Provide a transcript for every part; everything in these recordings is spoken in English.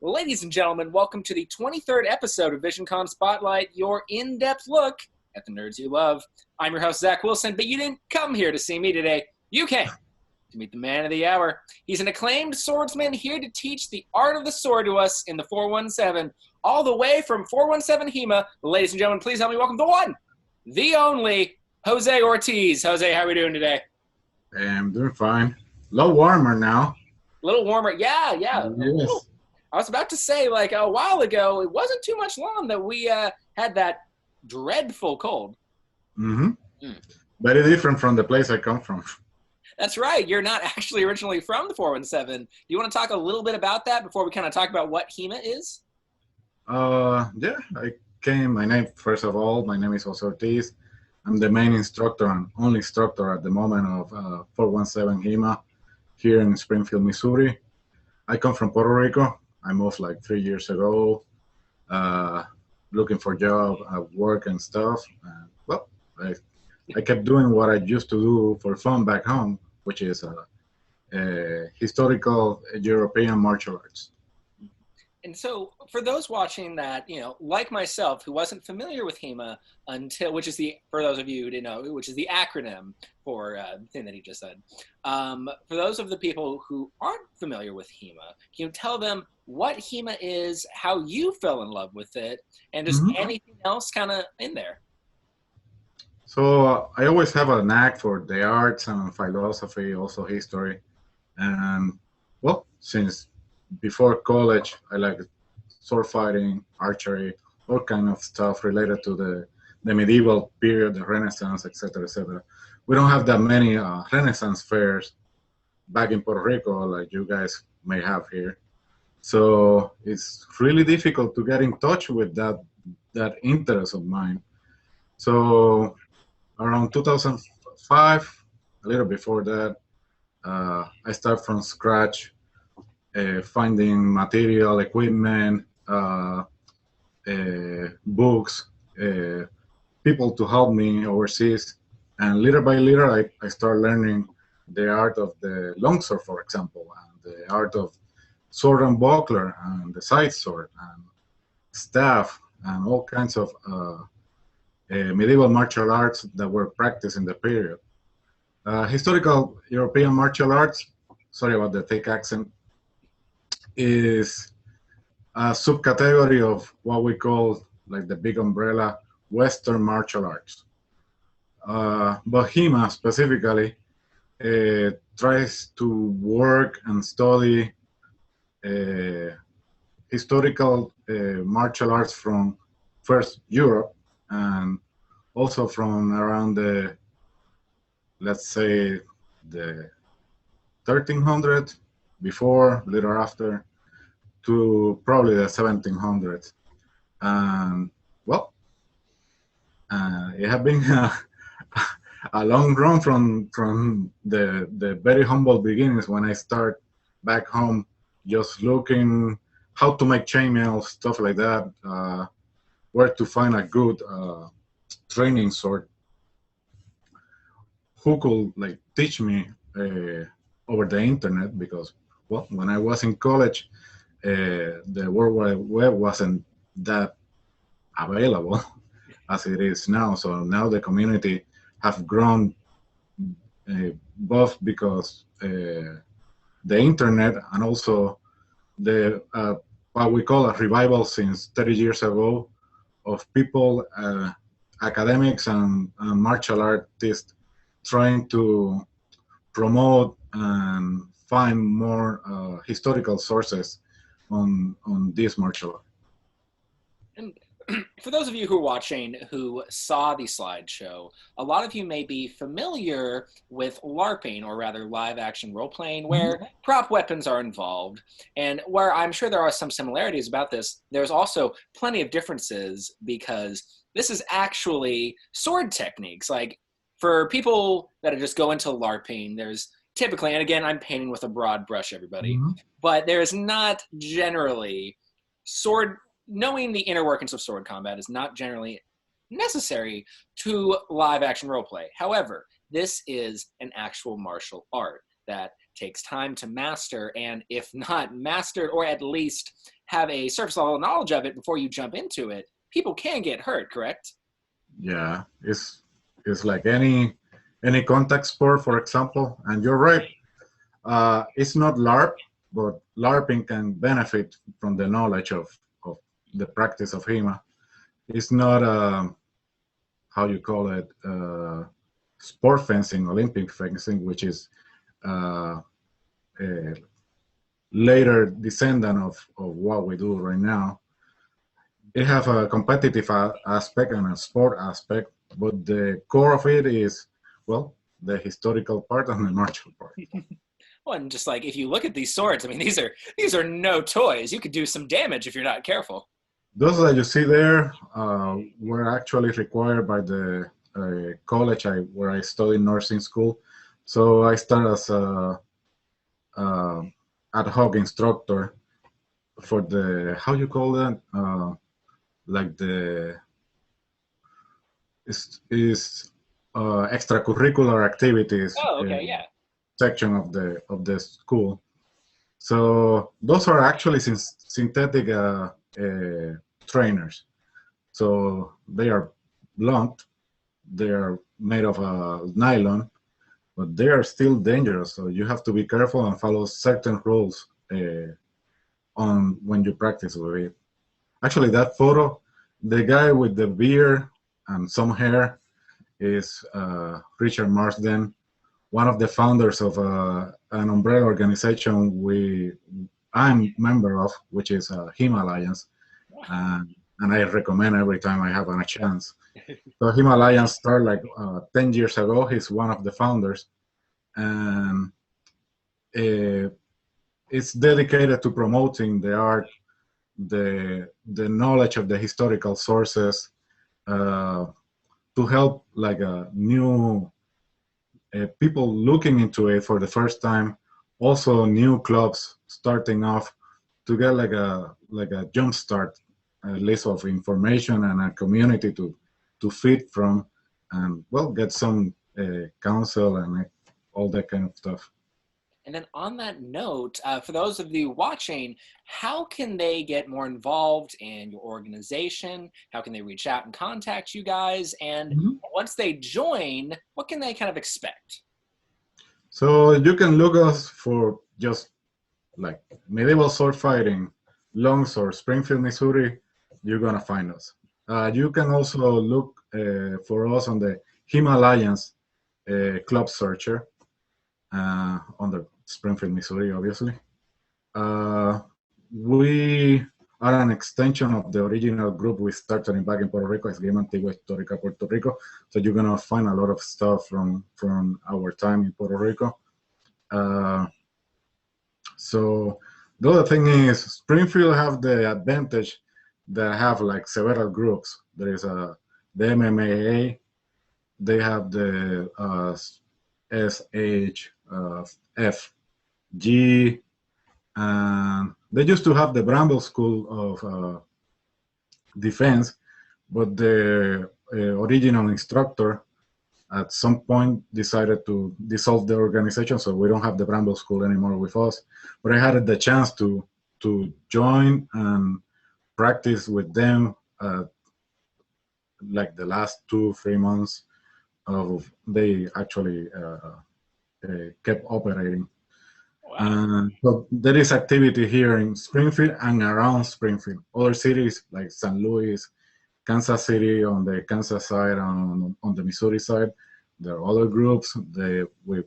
Ladies and gentlemen, welcome to the 23rd episode of Visioncon Spotlight, your in-depth look at the nerds you love. I'm your host, Zach Wilson, but you didn't come here to see me today. You came to meet the man of the hour. He's an acclaimed swordsman here to teach the art of the sword to us in the 417, all the way from 417 HEMA. Ladies and gentlemen, please help me welcome the one, the only, Jose Ortiz. Jose, how are we doing today? I'm doing fine. A lot warmer now. A little warmer. Yeah. Yes. I was about to say, like, a while ago, it wasn't too much long that we had that dreadful cold. Mm-hmm. Very different from the place I come from. That's right. You're not actually originally from the 417. Do you want to talk a little bit about that before we kind of talk about what HEMA is? Yeah, first of all, my name is Jose Ortiz. I'm the main instructor and only instructor at the moment of 417 HEMA here in Springfield, Missouri. I come from Puerto Rico. I moved like 3 years ago, looking for job, work and stuff. I kept doing what I used to do for fun back home, which is historical European martial arts. And so for those watching that, like myself, who wasn't familiar with HEMA for those of you who didn't know, which is the acronym for the thing that he just said. For those of the people who aren't familiar with HEMA, can you tell them what HEMA is, how you fell in love with it, and just anything else kind of in there? So I always have a knack for the arts and philosophy, also history. And since before college, I like sword fighting, archery, all kind of stuff related to the medieval period, the Renaissance, etc., etc. We don't have that many Renaissance fairs back in Puerto Rico like you guys may have here. So it's really difficult to get in touch with that interest of mine. So around 2005, a little before that, I start from scratch, finding material, equipment, books, people to help me overseas. And little by little, I start learning the art of the longsword, for example, and the art of sword and buckler, and the side sword, and staff, and all kinds of medieval martial arts that were practiced in the period. Historical European martial arts, sorry about the thick accent, is a subcategory of what we call, like the big umbrella, Western martial arts. But HEMA specifically tries to work and study historical martial arts from first Europe and also from around let's say the 1300s, before, little after, to probably the 1700s. And it has been a long run from the very humble beginnings when I start back home, just looking how to make chainmail, stuff like that, where to find a good training sword who could like teach me over the internet, because when I was in college, the World Wide Web wasn't that available as it is now. So now the community have grown both because the internet and also the what we call a revival since 30 years ago of people, academics and martial artists trying to promote and find more historical sources on this martial art. And for those of you who are watching who saw the slideshow, a lot of you may be familiar with LARPing, or rather live action role playing, where prop weapons are involved. And where I'm sure there are some similarities about this, there's also plenty of differences, because this is actually sword techniques. Like, for people that just go into LARPing, there's typically, and again, I'm painting with a broad brush, everybody, but there is not generally knowing the inner workings of sword combat is not generally necessary to live action roleplay. However, this is an actual martial art that takes time to master, and if not mastered, or at least have a surface level knowledge of it before you jump into it, people can get hurt, correct? Yeah, it's like any contact sport, for example. And you're right. It's not LARP, but LARPing can benefit from the knowledge of the practice of HEMA. It's not how you call it sport fencing, Olympic fencing, which is uh, a later descendant of what we do right now. It have a competitive aspect and a sport aspect, but the core of it is, well, the historical part and the martial part. Well, and just like if you look at these swords, I mean, these are no toys. You could do some damage if you're not careful. Those that you see there were actually required by the college where I studied nursing school. So I started as a ad hoc instructor for the, how you call that, like the is extracurricular activities Oh, okay, yeah. section of the school. So those are actually synthetic trainers. So they are blunt, they are made of nylon, but they are still dangerous. So you have to be careful and follow certain rules on when you practice with it. Actually, that photo, the guy with the beard and some hair is Richard Marsden, one of the founders of an umbrella organization I'm member of, which is HEMA Alliance, and I recommend every time I have a chance. So HEMA Alliance started like 10 years ago. He's one of the founders, and it's dedicated to promoting the art, the knowledge of the historical sources, to help like a new people looking into it for the first time, also new clubs starting off to get like a jump start, a list of information and a community to feed from, and well, get some counsel and all that kind of stuff. And then on that note, for those of you watching, how can they get more involved in your organization? How can they reach out and contact you guys? And once they join, what can they kind of expect? So you can look us for just like medieval sword fighting, longsword, Springfield, Missouri. You're gonna find us. You can also look for us on the Himalayas club searcher under Springfield, Missouri, obviously. We are an extension of the original group we started back in Puerto Rico, Esgrima Antigua Histórica Puerto Rico. So you're gonna find a lot of stuff from our time in Puerto Rico. So the other thing is Springfield have the advantage that have like several groups. There is the MMA, they have the SHFG, and they used to have the Bramble School of Defense, but the original instructor at some point decided to dissolve the organization, so we don't have the Bramble School anymore with us. But I had the chance to join and practice with them like the last 2-3 months of they actually kept operating. Wow. So there is activity here in Springfield and around Springfield. Other cities like St. Louis, Kansas City on the Kansas side, on the Missouri side, there are other groups. We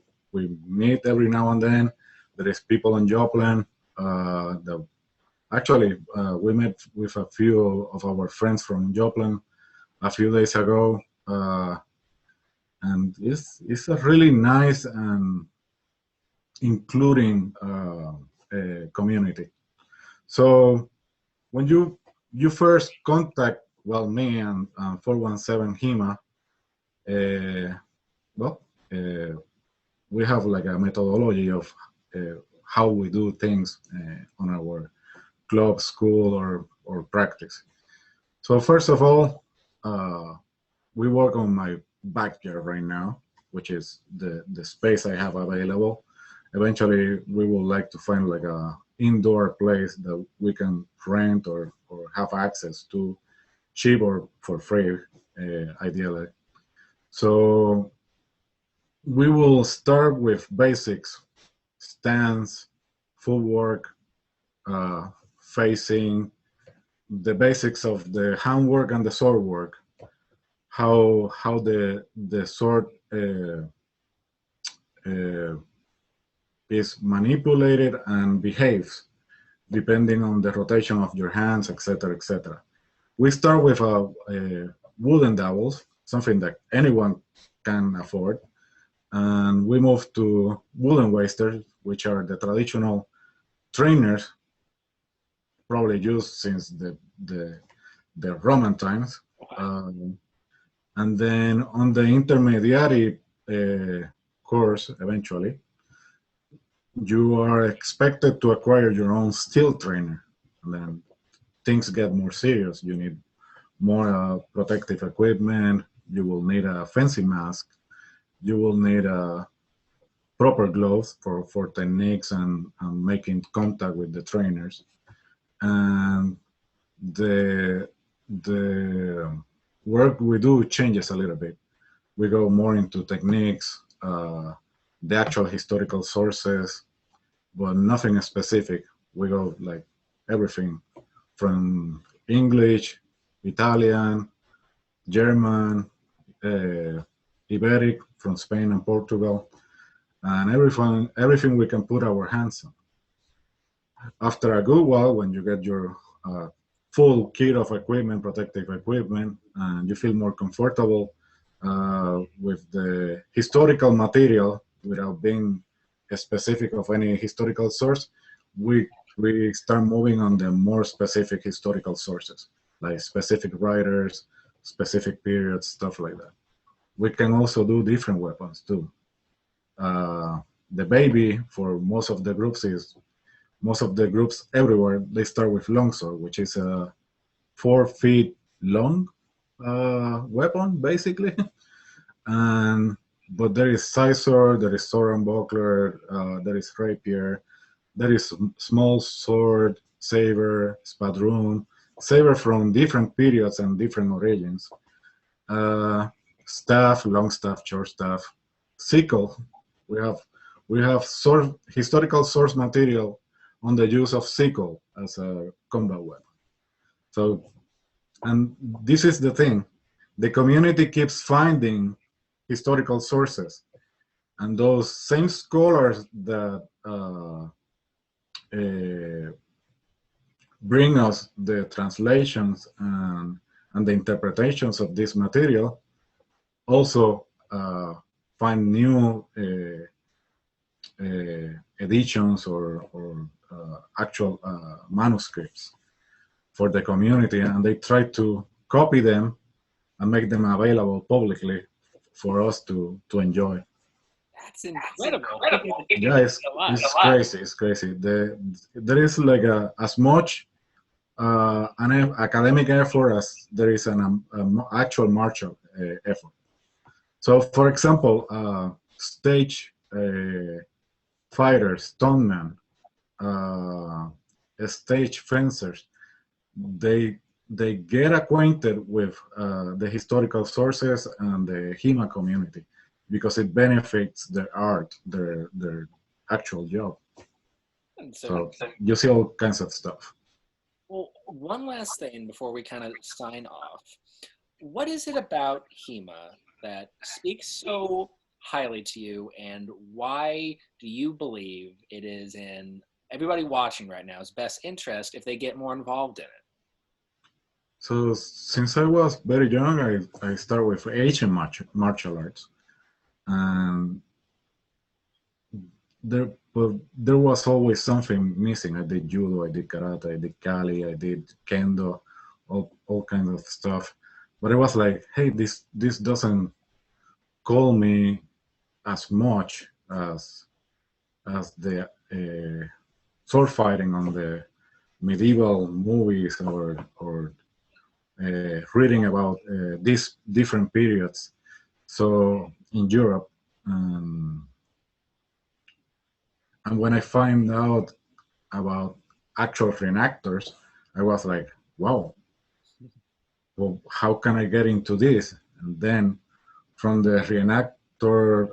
meet every now and then. There is people in Joplin. Actually, we met with a few of our friends from Joplin a few days ago, and it's a really nice and including community. So when you first contact, well, me and 417 HEMA, well, we have like a methodology of how we do things on our club, school, or practice. So first of all, we work on my backyard right now, which is the space I have available. Eventually, we would like to find like a indoor place that we can rent or have access to cheap or for free, ideally. So we will start with basics: stance, footwork, facing, the basics of the handwork and the sword work, how the sword uh, is manipulated and behaves depending on the rotation of your hands, etc., etc. We start with a wooden dowels, something that anyone can afford, and we move to wooden wasters, which are the traditional trainers, probably used since the Roman times. And then on the intermediary course, eventually, you are expected to acquire your own steel trainer. And then things get more serious. You need more protective equipment. You will need a fencing mask. You will need proper gloves for techniques and making contact with the trainers. And the work we do changes a little bit. We go more into techniques, the actual historical sources, but nothing specific. We go like everything from English, Italian, German, Iberic from Spain and Portugal, and everything we can put our hands on. After a good while, when you get your full kit of equipment, protective equipment, and you feel more comfortable with the historical material without being specific of any historical source, we start moving on the more specific historical sources, like specific writers, specific periods, stuff like that. We can also do different weapons too. The baby for most of the groups everywhere, they start with longsword, which is a 4 feet long weapon, basically. And but there is scissor, there is sword and buckler, there is rapier, there is small sword, saber, spadroon, saber from different periods and different origins. Staff, long staff, short staff, sickle. We have historical source material on the use of sickle as a combat weapon. So, and this is the thing, the community keeps finding historical sources, and those same scholars that bring us the translations and the interpretations of this material also find new editions or actual manuscripts for the community, and they try to copy them and make them available publicly for us to enjoy. That's incredible. Yeah, it's crazy. It's crazy. There is like as much an academic effort as there is an actual martial effort. So, for example, stage fighters, stuntmen, stage fencers, they get acquainted with the historical sources and the HEMA community because it benefits their art, their actual job. So you see all kinds of stuff. Well, one last thing before we kind of sign off. What is it about HEMA that speaks so highly to you, and why do you believe it is in everybody watching right now's best interest if they get more involved in it? So since I was very young, I started with Asian martial arts, and there was always something missing. I did judo, I did karate, I did kali, I did kendo, all kinds of stuff. But it was like, hey, this doesn't call me as much as the sword fighting on the medieval movies or reading about these different periods. So in Europe, and when I find out about actual reenactors, I was like, wow, well, how can I get into this? And then from the reenactor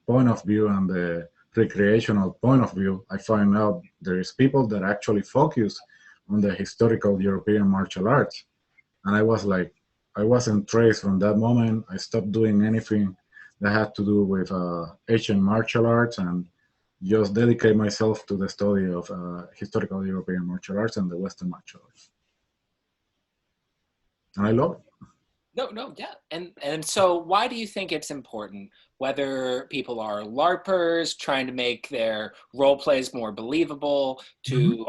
point of view and the recreational point of view, I find out there is people that actually focus on the historical European martial arts. And I was like, I wasn't traced from that moment. I stopped doing anything that had to do with Asian martial arts and just dedicate myself to the study of historical European martial arts and the Western martial arts. And I love it. No, no, yeah. And so why do you think it's important, whether people are LARPers trying to make their role plays more believable, to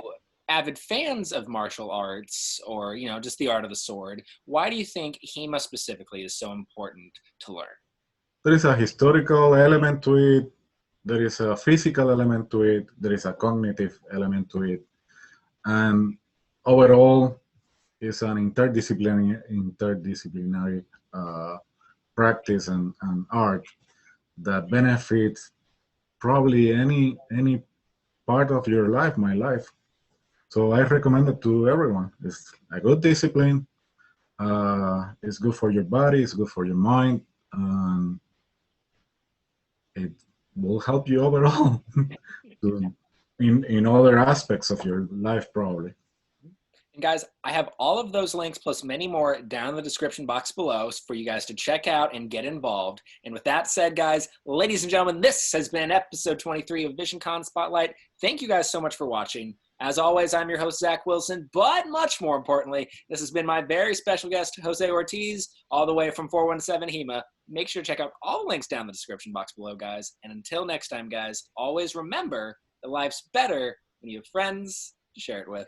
avid fans of martial arts, or just the art of the sword? Why do you think HEMA specifically is so important to learn? There is a historical element to it. There is a physical element to it. There is a cognitive element to it. And overall, it's an interdisciplinary practice and art that benefits probably any part of your life, my life. So I recommend it to everyone. It's a good discipline. It's good for your body. It's good for your mind. It will help you overall to, in other aspects of your life, probably. And guys, I have all of those links plus many more down in the description box below for you guys to check out and get involved. And with that said, guys, ladies and gentlemen, this has been episode 23 of Visioncon Spotlight. Thank you guys so much for watching. As always, I'm your host, Zach Wilson, but much more importantly, this has been my very special guest, Jose Ortiz, all the way from 417 HEMA. Make sure to check out all the links down in the description box below, guys. And until next time, guys, always remember that life's better when you have friends to share it with.